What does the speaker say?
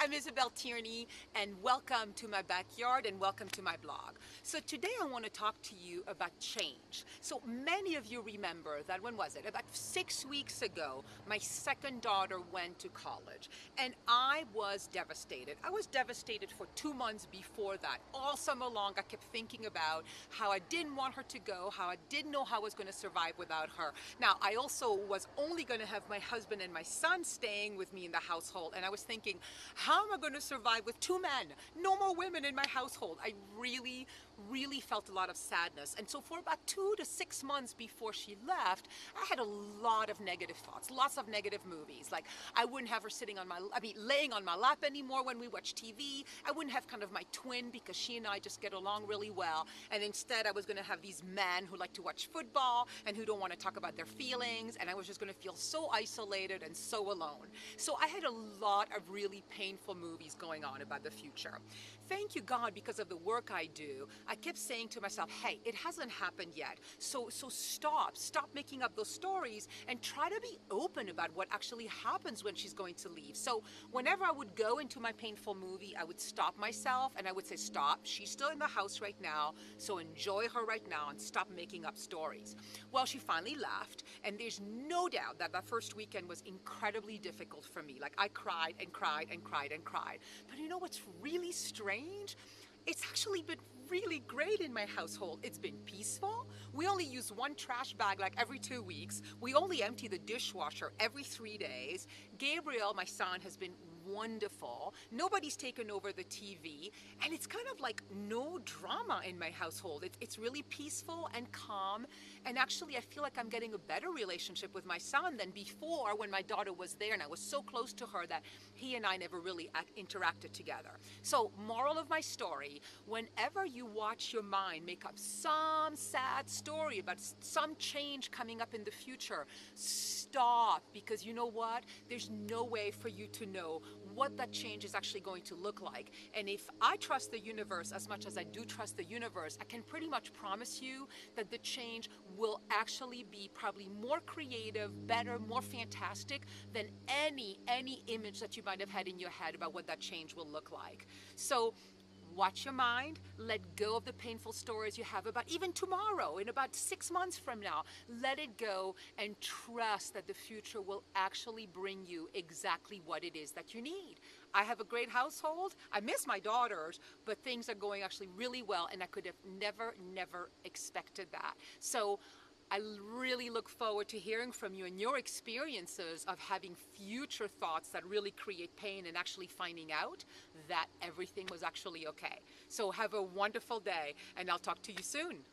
I'm Isabel Tierney, and welcome to my backyard and welcome to my blog. So today I want to talk to you about change. So many of you remember that, when was it? About 6 weeks ago, my second daughter went to college, and I was devastated. I was devastated for 2 months before that. All summer long, I kept thinking about how I didn't want her to go, how I didn't know how I was going to survive without her. Now, I also was only going to have my husband and my son staying with me in the household, and I was thinking, how am I going to survive with two men? No more women in my household. I really felt a lot of sadness. And so for about 2 to 6 months before she left, I had a lot of negative thoughts, lots of negative movies. Like, I wouldn't have her laying on my lap anymore when we watch TV. I wouldn't have kind of my twin, because she and I just get along really well. And instead, I was going to have these men who like to watch football and who don't want to talk about their feelings. And I was just going to feel so isolated and so alone. So I had a lot of really painful movies going on about the future. Thank you, God, because of the work I do, I kept saying to myself, hey, it hasn't happened yet. So stop making up those stories and try to be open about what actually happens when she's going to leave. So whenever I would go into my painful movie, I would stop myself and I would say, stop, she's still in the house right now, so enjoy her right now and stop making up stories. Well, she finally left, and there's no doubt that first weekend was incredibly difficult for me. Like, I cried and cried and cried and cried. But you know what's really strange? It's actually been really great in my household. It's been peaceful. We only use one trash bag like every 2 weeks. We only empty the dishwasher every 3 days. Gabriel, my son, has been wonderful. Nobody's taken over the TV, and it's kind of like no drama in my household. It's really peaceful and calm, and actually I feel like I'm getting a better relationship with my son than before, when my daughter was there and I was so close to her that he and I never really interacted together. So, moral of my story, whenever you watch your mind make up some sad story about some change coming up in the future, stop, because you know what? There's no way for you to know what that change is actually going to look like. And if I trust the universe as much as I do trust the universe, I can pretty much promise you that the change will actually be probably more creative, better, more fantastic than any image that you might have had in your head about what that change will look like. So watch your mind, let go of the painful stories you have about even tomorrow, in about 6 months from now. Let it go and trust that the future will actually bring you exactly what it is that you need. I have a great household. I miss my daughters, but things are going actually really well, and I could have never expected that. So I really look forward to hearing from you and your experiences of having future thoughts that really create pain, and actually finding out that everything was actually okay. So have a wonderful day, and I'll talk to you soon.